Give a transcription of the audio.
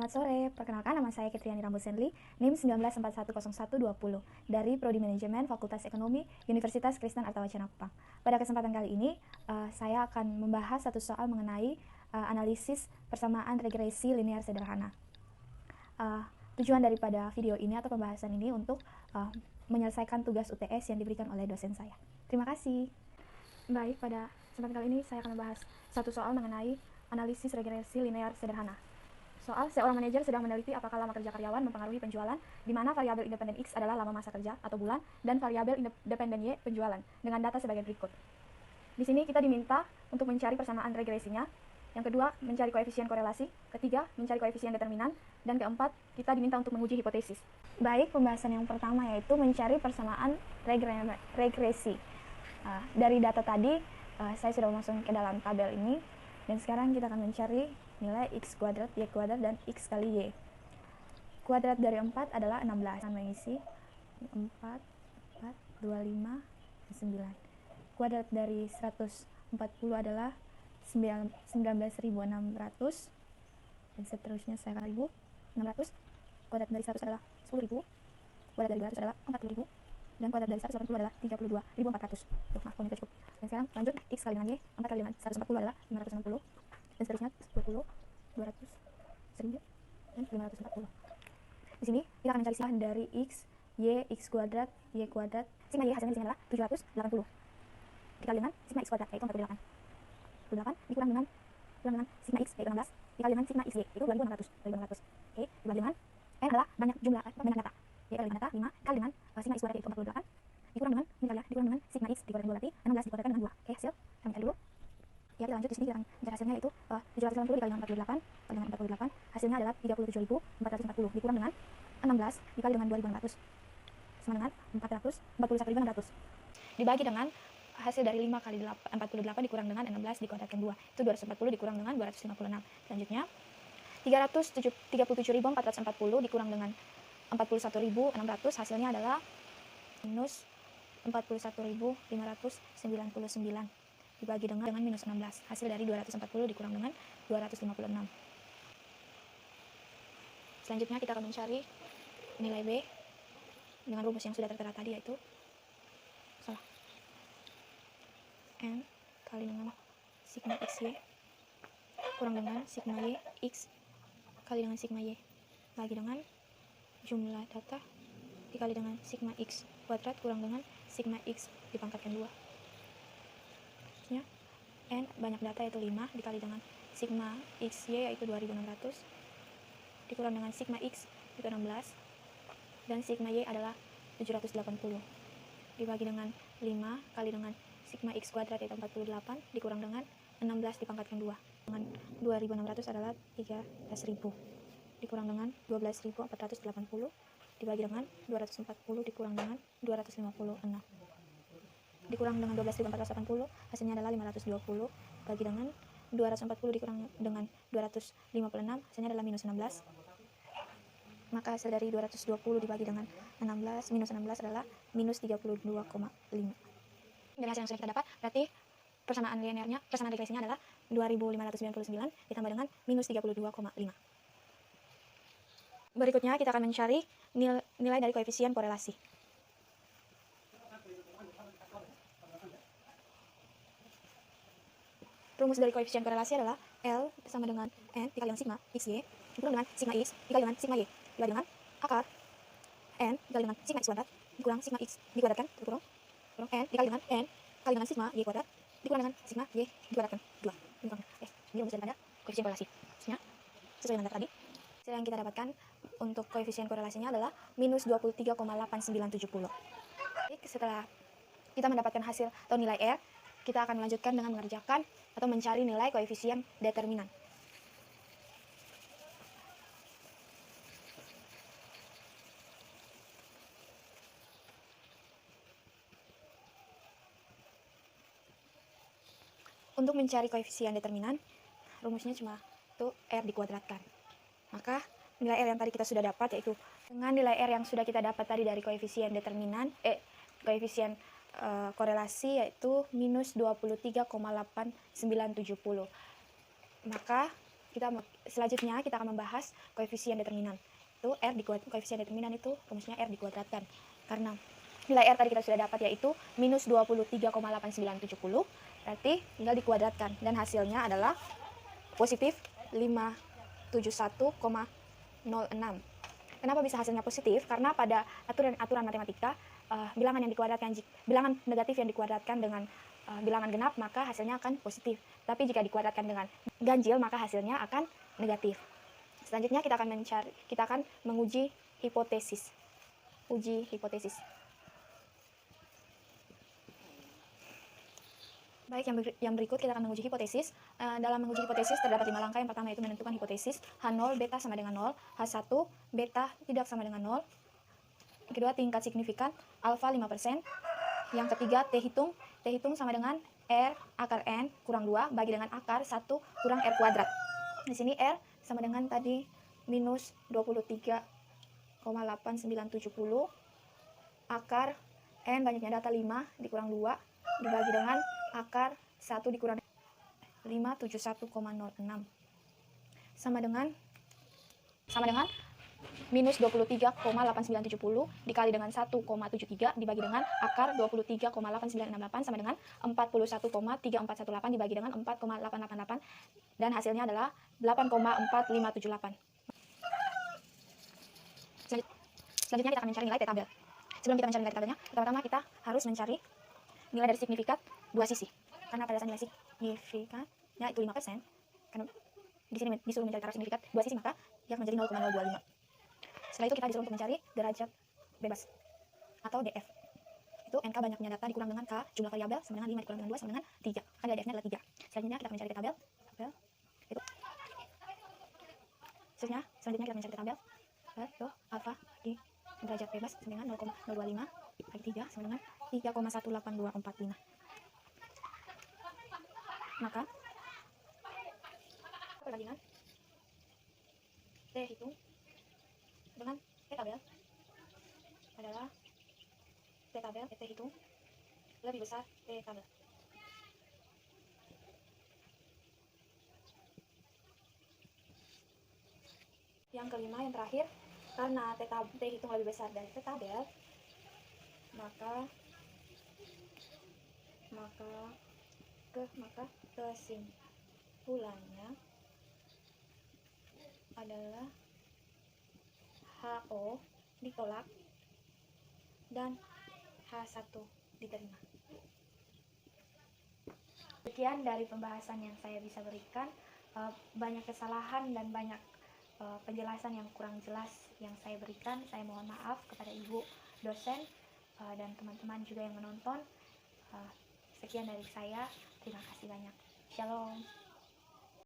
Selamat sore, perkenalkan nama saya Kitriani Rambut Senli, NIM 19410120 dari Prodi Manajemen Fakultas Ekonomi Universitas Kristen Artawacana Kupang. Pada kesempatan kali ini, saya akan membahas satu soal mengenai analisis persamaan regresi linear sederhana. Tujuan daripada video ini atau pembahasan ini untuk menyelesaikan tugas UTS yang diberikan oleh dosen saya. Terima kasih. Baik, pada kesempatan kali ini saya akan membahas satu soal mengenai analisis regresi linear sederhana. Soal, seorang manajer sedang meneliti apakah lama kerja karyawan mempengaruhi penjualan, di mana variabel independen X adalah lama masa kerja atau bulan, dan variabel independen Y penjualan, dengan data sebagai berikut. Di sini kita diminta untuk mencari persamaan regresinya, yang kedua, mencari koefisien korelasi, ketiga, mencari koefisien determinan, dan keempat, kita diminta untuk menguji hipotesis. Baik, pembahasan yang pertama yaitu mencari persamaan regresi. Dari data tadi, saya sudah masuk ke dalam tabel ini, dan sekarang kita akan mencari nilai x kuadrat, y kuadrat, dan x kali y. Kuadrat dari 4 adalah 16. Akan mengisi 4, 4, 25, 9. Kuadrat dari 140 adalah 19.600, dan seterusnya 1.600. Kuadrat dari 100 adalah 10.000. Kuadrat dari 200 adalah 40.000. Dan kuadrat dari 180 adalah 32.400. Maaf, ini cukup. Dan sekarang lanjut, x kali dengan y. 4 kali dengan 140 adalah 560. Dan seterusnya 10, 200, 1000, dan 540. Di sini kita akan mencari sigma dari x, y, x kuadrat, y kuadrat. Sigma y hasilnya di sini adalah 780. Dikali dengan sigma x kuadrat yaitu 48. 48 dikurang dengan sigma x yaitu 16 dikali dengan sigma x y yaitu 2600. Oke, dibagi dengan n adalah banyak data. Y kali data 5 kali dengan sigma x kuadrat yaitu 48 dikurang dengan sigma x dikuadratkan 2 berarti 16 dikuadratkan dengan 2. Oke, hasil kami cari dulu. Ya, kita lanjut. Di sini kita akan mencari hasilnya yaitu 780 dikali dengan 48 kali dengan 48 hasilnya adalah 37.440 dikurang dengan 16 dikali dengan 2600 sama dengan 441.600 dibagi dengan hasil dari 5 kali 48 dikurang dengan 16 dikuadratkan 2 itu 240 dikurang dengan 256. Selanjutnya 37.440 dikurang dengan 41.600 hasilnya adalah minus 41.599 dibagi dengan minus 16. Hasil dari 240 dikurang dengan 256. Selanjutnya kita akan mencari nilai B dengan rumus yang sudah tertera tadi, yaitu N kali dengan sigma XY kurang dengan sigma Y X kali dengan sigma Y bagi dengan jumlah data dikali dengan sigma X kuadrat kurang dengan sigma X dipangkatkan 2. N banyak data yaitu 5 dikali dengan sigma XY yaitu 2600 dikurang dengan sigma X itu 16 dan sigma Y adalah 780 dibagi dengan 5 kali dengan sigma X kuadrat yaitu 48 dikurang dengan 16 dipangkatkan 2 dengan 2600 adalah 13.000 dikurang dengan 12.480 dibagi dengan 240 dikurang dengan 256 dikurang dengan 12.480 hasilnya adalah 520 bagi dengan 240 dikurang dengan 256 hasilnya adalah minus 16. Maka hasil dari 220 dibagi dengan 16 minus 16 adalah minus 32,5. Dari hasil yang sudah kita dapat berarti persamaan regresinya adalah 2599 ditambah dengan minus 32,5. Berikutnya kita akan mencari nilai dari koefisien korelasi. Rumus dari koefisien korelasi adalah L sama dengan N dikali dengan sigma XY dikurang dengan sigma X dikali dengan sigma Y dibagi dengan akar N dikali dengan sigma X kuadrat dikurang sigma X dikuadratkan kurang N dikali dengan N kali dengan sigma Y kuadrat dikurang dengan sigma Y dikuadratkan 2. Ini rumus daripada koefisien korelasi. Sesuai dengan data tadi, hasil yang kita dapatkan untuk koefisien korelasinya adalah minus 23,8970. Setelah kita mendapatkan hasil atau nilai R, kita akan melanjutkan dengan mengerjakan atau mencari nilai koefisien determinan. Untuk mencari koefisien determinan, rumusnya cuma itu R dikuadratkan. Maka nilai R yang tadi kita sudah dapat yaitu dengan nilai R yang sudah kita dapat tadi dari koefisien determinan, koefisien korelasi yaitu minus 23,8970. Maka Selanjutnya kita akan membahas koefisien determinan. Itu koefisien determinan itu rumusnya R dikuadratkan. Karena nilai R tadi kita sudah dapat yaitu minus 23,8970, berarti tinggal dikuadratkan dan hasilnya adalah positif 571,06. Kenapa bisa hasilnya positif? Karena pada aturan matematika, bilangan negatif yang dikuadratkan dengan bilangan genap maka hasilnya akan positif. Tapi jika dikuadratkan dengan ganjil maka hasilnya akan negatif. Selanjutnya kita akan menguji hipotesis. Uji hipotesis. Baik, yang berikut kita akan menguji hipotesis. Dalam menguji hipotesis terdapat 5 langkah. Yang pertama yaitu menentukan hipotesis H0 beta sama dengan 0, H1 beta tidak sama dengan 0. Yang kedua, tingkat signifikan alfa 5%. Yang ketiga, T hitung sama dengan R akar N kurang 2 bagi dengan akar 1 kurang R kuadrat. Di sini R sama dengan tadi minus 23,8970 akar N banyaknya data 5 dikurang 2 dibagi dengan akar 1 dikurang 571,06 sama dengan minus 23,8970 dikali dengan 1,73 dibagi dengan akar 23,8968 sama dengan 41,3418 dibagi dengan 4,888 dan hasilnya adalah 8,4578. Selanjutnya kita akan mencari nilai T tabel. Sebelum kita mencari nilai T tabelnya, pertama-tama kita harus mencari nilai dari signifikat dua sisi. Karena pada saat nilai signifikannya itu 5%, karena di sini disuruh mencari taraf signifikat dua sisi, maka yang menjadi 0,025. Setelah itu kita disuruh untuk mencari derajat bebas atau DF. Itu NK banyaknya data dikurang dengan K jumlah variabel sama dengan 5 dikurang dengan 2 sama dengan 3. Kan DF-nya adalah 3. Selanjutnya kita akan mencari tabel. Itu. Selanjutnya kita mencari tabel. Itu alfa di derajat bebas sama dengan 0,025 bagi 3 sama dengan 3,18245. Maka perbandingan T hitung dengan T tabel adalah T hitung lebih besar T tabel. Yang kelima, yang terakhir, karena T hitung lebih besar dari T tabel, maka kesimpulannya adalah HO ditolak dan H1 diterima. Sekian dari pembahasan yang saya bisa berikan. Banyak kesalahan dan banyak penjelasan yang kurang jelas yang saya berikan. Saya mohon maaf kepada ibu dosen dan teman-teman juga yang menonton. Sekian dari saya. Terima kasih banyak. Shalom.